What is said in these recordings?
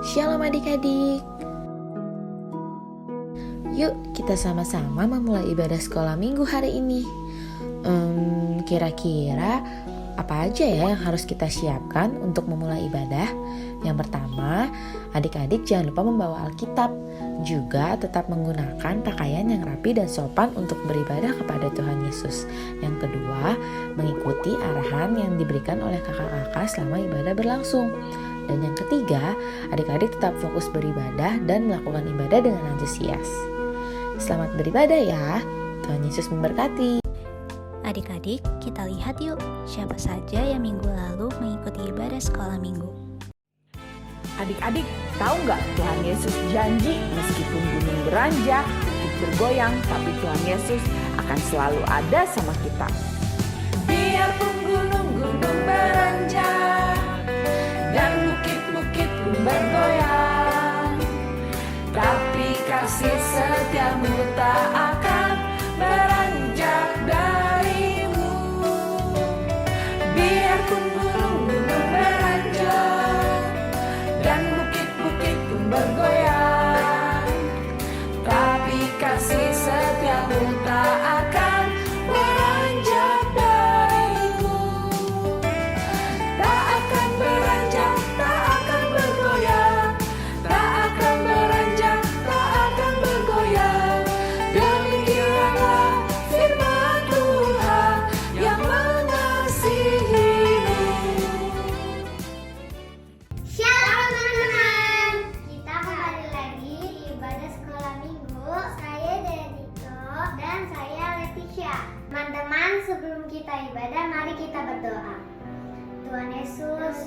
Shalom adik-adik. Yuk kita sama-sama memulai ibadah sekolah minggu hari ini. Kira-kira apa aja ya yang harus kita siapkan untuk memulai ibadah? Yang pertama, adik-adik jangan lupa membawa Alkitab. Juga tetap menggunakan pakaian yang rapi dan sopan untuk beribadah kepada Tuhan Yesus. Yang kedua, mengikuti arahan yang diberikan oleh kakak-kakak selama ibadah berlangsung. Dan yang ketiga, adik-adik tetap fokus beribadah dan melakukan ibadah dengan antusias. Selamat beribadah ya. Tuhan Yesus memberkati. Adik-adik, kita lihat yuk siapa saja yang minggu lalu mengikuti ibadah sekolah minggu. Adik-adik, tahu nggak Tuhan Yesus janji meskipun gunung beranjak, bukit bergoyang, tapi Tuhan Yesus akan selalu ada sama kita. Biarpun gunung-gunung beranjak dan bukit-bukit pun bergoyang, tapi kasih setiamu tak akan beranjak darimu. Biarpun gunung-gunung beranjak dan bukit-bukit pun bergoyang, tapi kasih setiamu tak akan beranjak darimu. Tak akan beranjak, tak akan bergoyang, tak akan beranjak, tak akan bergoyang. Demikianlah firman Tuhan yang mengasihimu. Shalom teman-teman, kita kembali lagi di ibadah sekolah minggu. Saya Dedito dan saya Leticia. Teman-teman, sebelum kita ibadah, mari kita berdoa. Tuhan Yesus,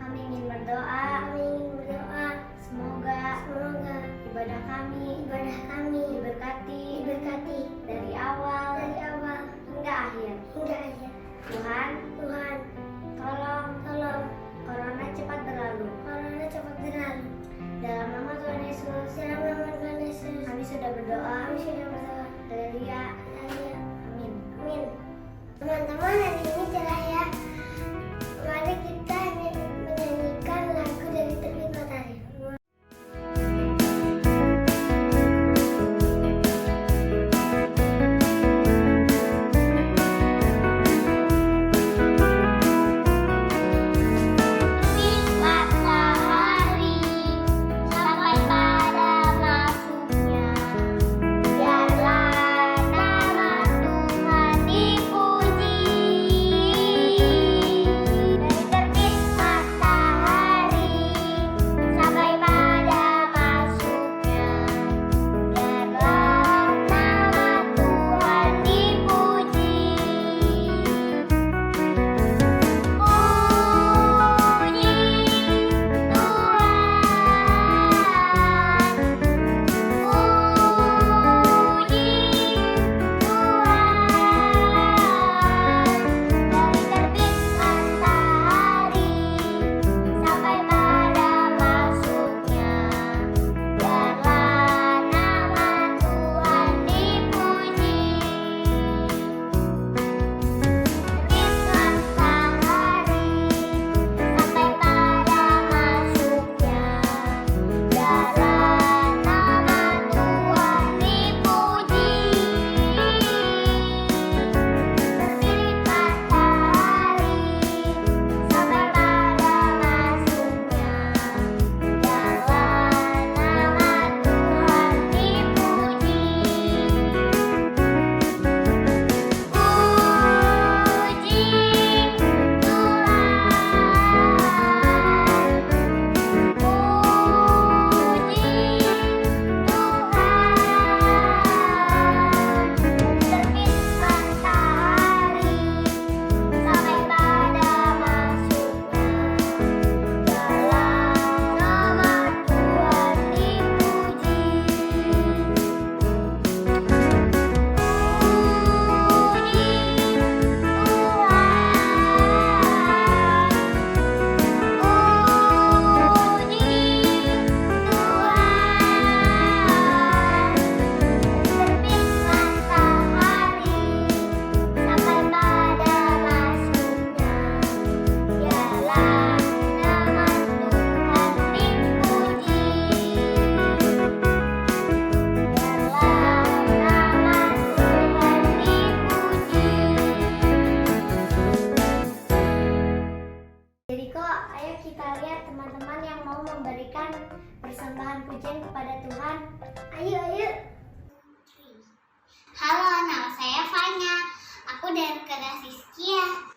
kami ingin berdoa. Semoga ibadah kami diberkati dari awal hingga akhir. Tuhan, tolong corona cepat berlalu. Dalam nama Tuhan Yesus, kami sudah berdoa. Haleluya. Amin. Teman-teman, hari ini cerah ya. Mari kita menyanyikan lagu dari Terbit Matahari. menyanyikan persembahan pujian kepada Tuhan. Ayo, ayo. Halo, nama saya Fanya. Aku dari kelas Rizkia.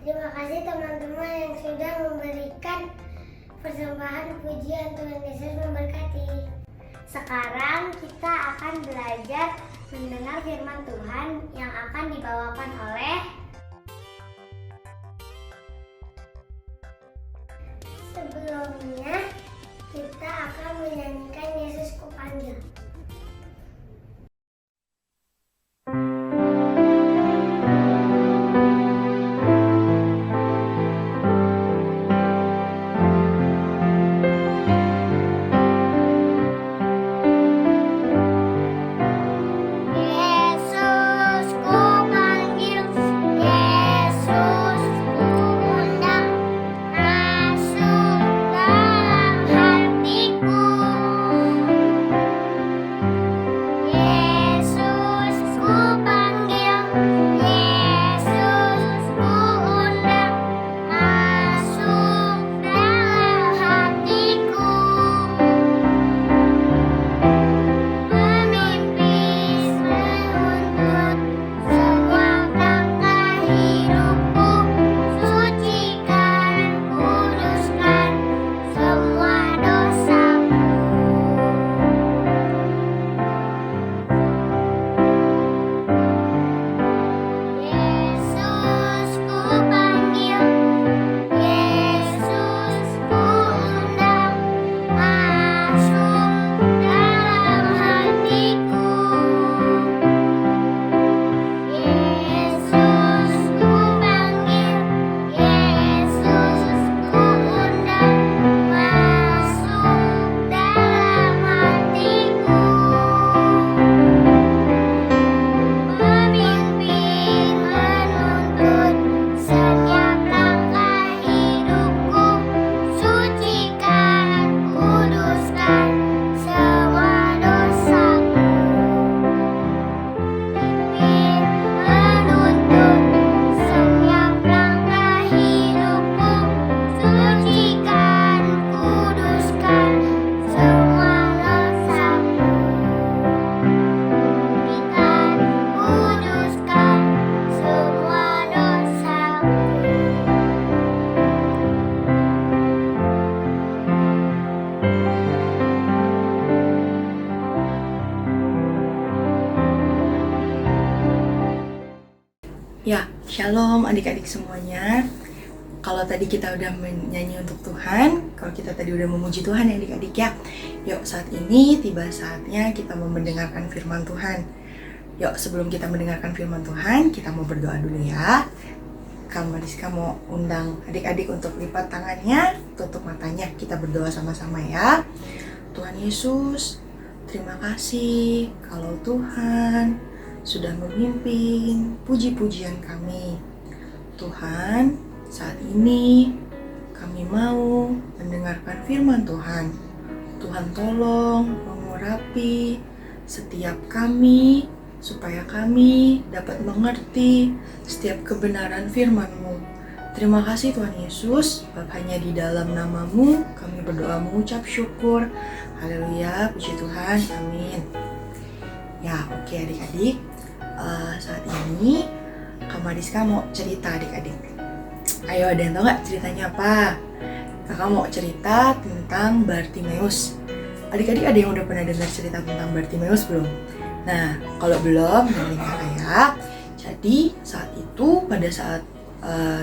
Terima kasih teman-teman yang sudah memberikan persembahan pujian. Tuhan Yesus memberkati. Sekarang kita akan belajar mendengar firman Tuhan yang akan dibawakan oleh sebelumnya kita akan menyanyikan Yesus Kupanggil. Yesus Kupanggil, Yesus Kuundang, masuk dalam hatiku. Shalom adik-adik semuanya. Kalau tadi kita udah menyanyi untuk Tuhan, kalau kita tadi udah memuji Tuhan ya adik-adik ya. Yuk saat ini tiba saatnya kita mau mendengarkan firman Tuhan. Yuk sebelum kita mendengarkan firman Tuhan, kita mau berdoa dulu ya. Kak Mariska mau undang adik-adik untuk lipat tangannya, tutup matanya, kita berdoa sama-sama ya. Tuhan Yesus, terima kasih kalau Tuhan sudah memimpin puji-pujian kami. Tuhan, saat ini kami mau mendengarkan firman Tuhan. Tuhan tolong mengurapi setiap kami supaya kami dapat mengerti setiap kebenaran firman-Mu. Terima kasih Tuhan Yesus, Bapa, hanya di dalam nama-Mu kami berdoa mengucap syukur. Haleluya, puji Tuhan, amin. Ya, oke adik-adik. Saat ini Kak Mariska mau cerita adik-adik. Ayo, ada yang tahu nggak ceritanya apa? Kakak mau cerita tentang Bartimeus. Adik-adik ada yang udah pernah dengar cerita tentang Bartimeus belum? Nah, kalau belum, dengerin kakak ya. Jadi saat itu, pada saat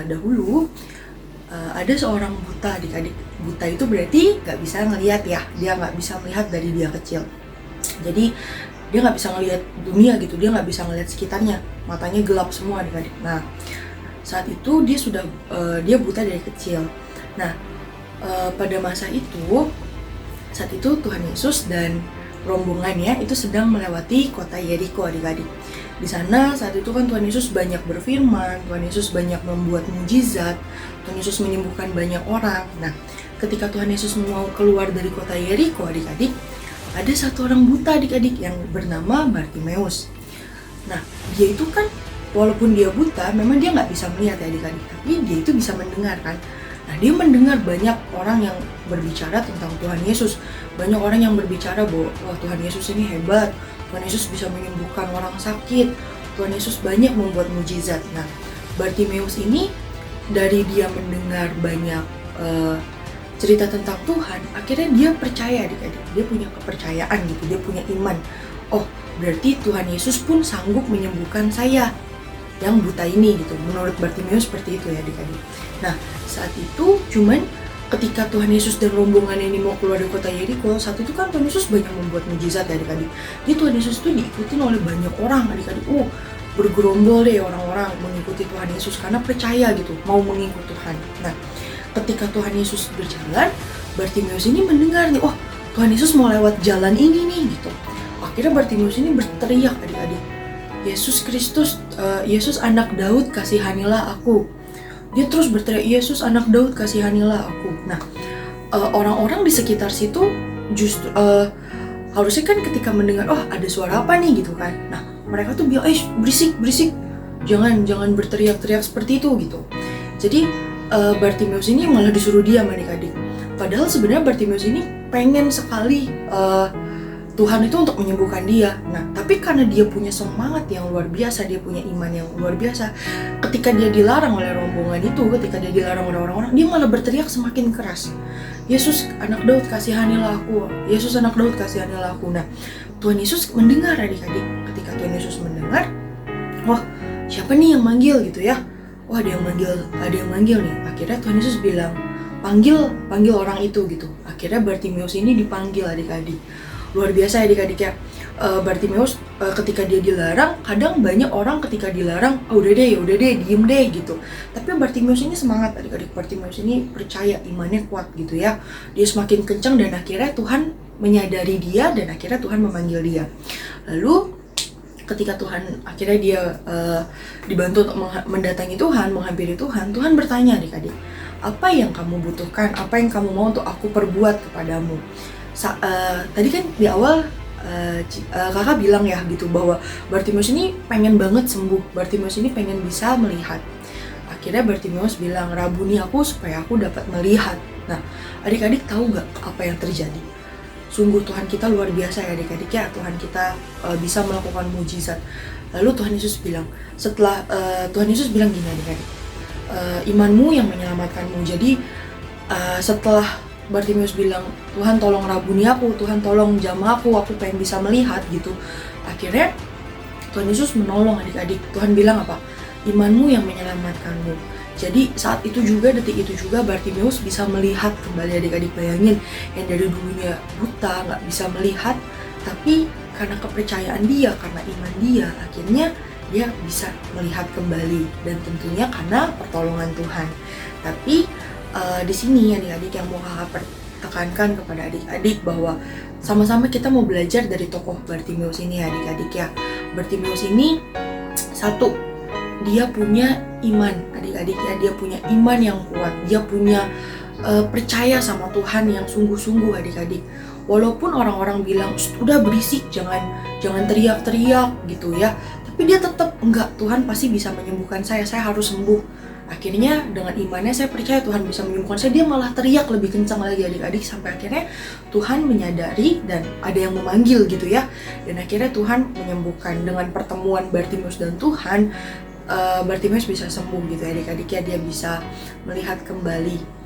dahulu ada seorang buta adik-adik. Buta itu berarti nggak bisa ngelihat ya. Dia nggak bisa melihat dari dia kecil. Jadi dia nggak bisa ngelihat dunia gitu, dia nggak bisa ngelihat sekitarnya, matanya gelap semua adik-adik. Nah saat itu dia buta dari kecil. Nah pada masa itu, saat itu Tuhan Yesus dan rombongannya itu sedang melewati kota Yeriko adik-adik. Di sana saat itu kan Tuhan Yesus banyak berfirman, Tuhan Yesus banyak membuat mujizat, Tuhan Yesus menyembuhkan banyak orang. Nah ketika Tuhan Yesus mau keluar dari kota Yeriko adik-adik, ada satu orang buta adik-adik yang bernama Bartimeus. Nah, dia itu kan walaupun dia buta, memang dia nggak bisa melihat ya adik-adik, tapi dia itu bisa mendengar kan. Nah, dia mendengar banyak orang yang berbicara tentang Tuhan Yesus. Banyak orang yang berbicara bahwa wah, Tuhan Yesus ini hebat, Tuhan Yesus bisa menyembuhkan orang sakit, Tuhan Yesus banyak membuat mujizat. Nah, Bartimeus ini dari dia mendengar banyak cerita tentang Tuhan, akhirnya dia percaya adik-adik, dia punya kepercayaan gitu, dia punya iman. Oh, berarti Tuhan Yesus pun sanggup menyembuhkan saya yang buta ini gitu. Menurut Bartimeus seperti itu ya adik-adik. Nah, saat itu cuman ketika Tuhan Yesus dan rombongan ini mau keluar dari kota Yeriko, saat itu kan Tuhan Yesus banyak membuat mujizat ya adik-adik. Jadi Tuhan Yesus itu diikuti oleh banyak orang adik-adik. Bergerombol deh orang-orang mengikuti Tuhan Yesus karena percaya gitu, mau mengikuti Tuhan. Nah, ketika Tuhan Yesus berjalan, Bartimeus ini mendengar nih, oh Tuhan Yesus mau lewat jalan ini nih gitu. Akhirnya Bartimeus ini berteriak adik-adik, Yesus Kristus, Yesus anak Daud, kasihanilah aku. Dia terus berteriak, Yesus anak Daud, kasihanilah aku. Nah, orang-orang di sekitar situ justru harusnya kan ketika mendengar, oh ada suara apa nih gitu kan. Nah, mereka tuh bilang, berisik, jangan berteriak-teriak seperti itu gitu. Jadi Bartimeus ini malah disuruh diam adik-adik. Padahal sebenarnya Bartimeus ini pengen sekali Tuhan itu untuk menyembuhkan dia. Nah, tapi karena dia punya semangat yang luar biasa, dia punya iman yang luar biasa, ketika dia dilarang oleh rombongan itu, ketika dia dilarang oleh orang-orang, dia malah berteriak semakin keras. Yesus anak Daud, kasihanilah aku. Yesus anak Daud, kasihanilah aku. Nah, Tuhan Yesus mendengar adik-adik. Ketika Tuhan Yesus mendengar, wah siapa nih yang manggil gitu ya? Wah ada yang manggil nih. Akhirnya Tuhan Yesus bilang, panggil orang itu gitu. Akhirnya Bartimeus ini dipanggil adik-adik. Luar biasa adik-adik ya. Bartimeus ketika dia dilarang, kadang banyak orang ketika dilarang, udah deh, diem deh gitu. Tapi Bartimeus ini semangat adik-adik. Bartimeus ini percaya, imannya kuat gitu ya. Dia semakin kencang dan akhirnya Tuhan menyadari dia dan akhirnya Tuhan memanggil dia. Lalu ketika Tuhan akhirnya dia dibantu untuk mendatangi Tuhan, menghampiri Tuhan, Tuhan bertanya adik-adik, apa yang kamu butuhkan, apa yang kamu mau untuk aku perbuat kepadamu. Tadi kan di awal kakak bilang ya gitu bahwa Bartimeus ini pengen banget sembuh, Bartimeus ini pengen bisa melihat. Akhirnya Bartimeus bilang, rabuni aku supaya aku dapat melihat. Nah adik-adik tahu gak apa yang terjadi? Sungguh Tuhan kita luar biasa ya adik-adik ya. Tuhan kita bisa melakukan mujizat. Lalu Tuhan Yesus bilang, Tuhan Yesus bilang gini adik-adik, imanmu yang menyelamatkanmu. Jadi setelah Bartimeus bilang, Tuhan tolong rabuni aku, Tuhan tolong jamah aku pengen bisa melihat gitu. Akhirnya Tuhan Yesus menolong adik-adik. Tuhan bilang apa? imanmu yang menyelamatkanmu. Jadi saat itu juga, detik itu juga Bartimeus bisa melihat kembali. Adik-adik bayangin, yang dari dulunya buta, gak bisa melihat, tapi karena kepercayaan dia, karena iman dia, akhirnya dia bisa melihat kembali, dan tentunya karena pertolongan Tuhan. Tapi di sini adik-adik yang mau kakak tekankan kepada adik-adik bahwa sama-sama kita mau belajar dari tokoh Bartimeus ini adik-adik ya. Bartimeus ini satu, dia punya iman adik-adik ya, dia punya iman yang kuat, dia punya percaya sama Tuhan yang sungguh-sungguh adik-adik. Walaupun orang-orang bilang udah berisik, jangan teriak-teriak gitu ya, tapi dia tetap enggak, Tuhan pasti bisa menyembuhkan saya harus sembuh. Akhirnya dengan imannya saya percaya Tuhan bisa menyembuhkan saya, dia malah teriak lebih kencang lagi adik-adik, sampai akhirnya Tuhan menyadari dan ada yang memanggil gitu ya, dan akhirnya Tuhan menyembuhkan. Dengan pertemuan Bartimeus dan Tuhan, Bartimeus bisa sembuh gitu adik-adik ya, dia bisa melihat kembali.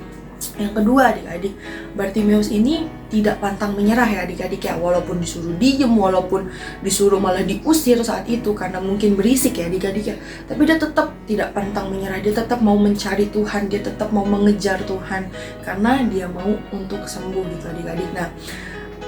Yang kedua adik-adik, Bartimeus ini tidak pantang menyerah ya adik-adik ya, walaupun disuruh diem, walaupun disuruh malah diusir saat itu karena mungkin berisik ya adik-adik ya, tapi dia tetap tidak pantang menyerah, dia tetap mau mencari Tuhan, dia tetap mau mengejar Tuhan karena dia mau untuk sembuh gitu adik-adik. Nah,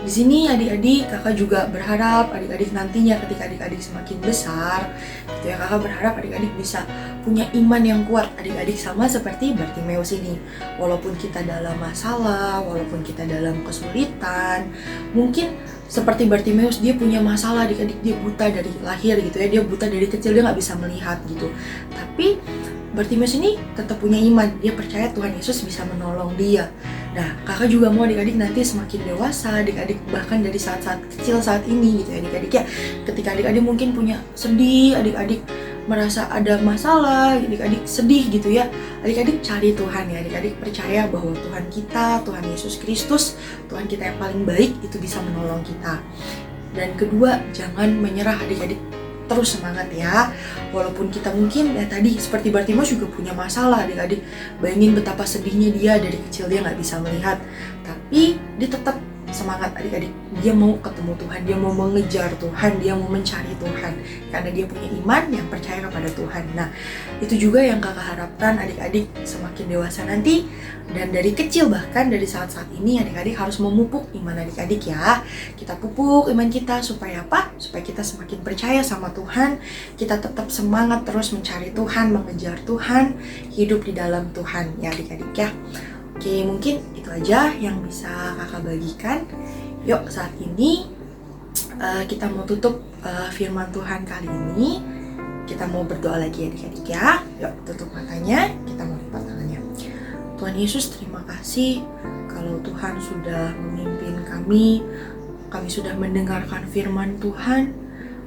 di sini adik-adik kakak juga berharap adik-adik nantinya ketika adik-adik semakin besar gitu ya, kakak berharap adik-adik bisa punya iman yang kuat adik-adik, sama seperti Bartimeus ini. Walaupun kita dalam masalah, walaupun kita dalam kesulitan, mungkin seperti Bartimeus dia punya masalah adik-adik, dia buta dari lahir gitu ya, dia buta dari kecil, dia nggak bisa melihat gitu, tapi Bartimeus ini tetap punya iman, dia percaya Tuhan Yesus bisa menolong dia. Nah, kakak juga mau adik-adik nanti semakin dewasa, adik-adik bahkan dari saat-saat kecil saat ini gitu ya adik-adik ya, ketika adik-adik mungkin punya sedih, adik-adik merasa ada masalah, adik-adik sedih gitu ya, adik-adik cari Tuhan ya, adik-adik percaya bahwa Tuhan kita, Tuhan Yesus Kristus, Tuhan kita yang paling baik itu bisa menolong kita. Dan kedua, jangan menyerah adik-adik, terus semangat ya, walaupun kita mungkin ya tadi seperti Bartimeus juga punya masalah adik-adik, bayangin betapa sedihnya dia, dari kecil dia nggak bisa melihat, tapi dia tetap semangat adik-adik, dia mau ketemu Tuhan, dia mau mengejar Tuhan, dia mau mencari Tuhan karena dia punya iman yang percaya kepada Tuhan. Nah, itu juga yang kakak harapkan adik-adik semakin dewasa nanti, dan dari kecil bahkan dari saat-saat ini adik-adik harus memupuk iman adik-adik ya. Kita pupuk iman kita supaya apa? Supaya kita semakin percaya sama Tuhan, kita tetap semangat terus mencari Tuhan, mengejar Tuhan, hidup di dalam Tuhan ya adik-adik ya. Oke, mungkin itu aja yang bisa kakak bagikan. Yuk, saat ini kita mau tutup firman Tuhan kali ini. Kita mau berdoa lagi adik-adik ya. Yuk, tutup matanya, kita mau lipat tangannya. Tuhan Yesus, terima kasih kalau Tuhan sudah memimpin kami sudah mendengarkan firman Tuhan.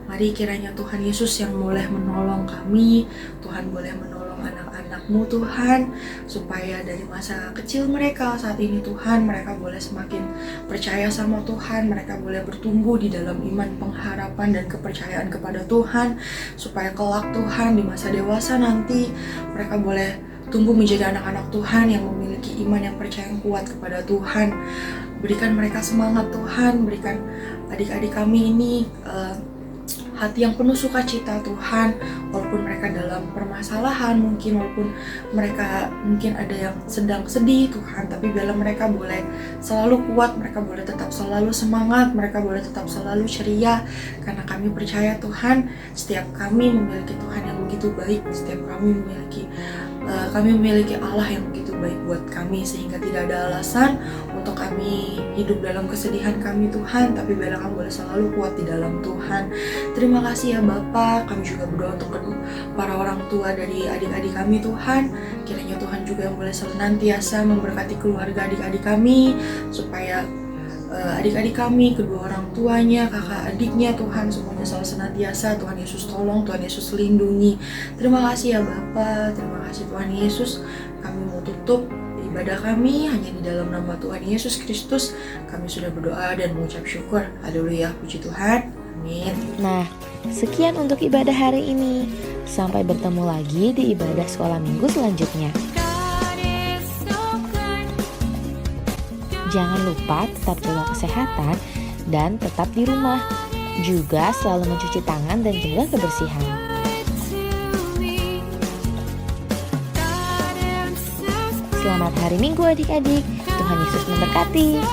Mari kiranya Tuhan Yesus yang boleh menolong kami, Tuhan boleh menolong anak-anak-Mu Tuhan, supaya dari masa kecil mereka saat ini Tuhan, mereka boleh semakin percaya sama Tuhan, mereka boleh bertumbuh di dalam iman, pengharapan, dan kepercayaan kepada Tuhan, supaya kelak Tuhan di masa dewasa nanti mereka boleh tumbuh menjadi anak-anak Tuhan yang memiliki iman yang percaya yang kuat kepada Tuhan. Berikan mereka semangat Tuhan, berikan adik-adik kami ini hati yang penuh sukacita Tuhan, walaupun mereka dalam permasalahan, walaupun mereka mungkin ada yang sedang sedih Tuhan, tapi biarlah mereka boleh selalu kuat, mereka boleh tetap selalu semangat, mereka boleh tetap selalu ceria, karena kami percaya Tuhan, setiap kami memiliki Tuhan yang begitu baik, setiap kami memiliki Allah yang begitu baik buat kami, sehingga tidak ada alasan untuk kami hidup dalam kesedihan kami Tuhan, tapi biarlah kami boleh selalu kuat di dalam Tuhan. Terima kasih ya Bapak, kami juga berdoa untuk para orang tua dari adik-adik kami Tuhan, kiranya Tuhan juga yang boleh senantiasa memberkati keluarga adik-adik kami, supaya adik-adik kami, kedua orang tuanya, kakak adiknya Tuhan, semuanya selalu senantiasa Tuhan Yesus tolong, Tuhan Yesus lindungi. Terima kasih ya Bapa, terima kasih Tuhan Yesus. Kami mau tutup ibadah kami hanya di dalam nama Tuhan Yesus Kristus. Kami sudah berdoa dan mengucap syukur. Haleluya, puji Tuhan. Amin. Nah, sekian untuk ibadah hari ini. Sampai bertemu lagi di ibadah sekolah minggu selanjutnya. Jangan lupa tetap jaga kesehatan dan tetap di rumah. Juga selalu mencuci tangan dan jaga kebersihan. Selamat hari Minggu adik-adik. Tuhan Yesus memberkati.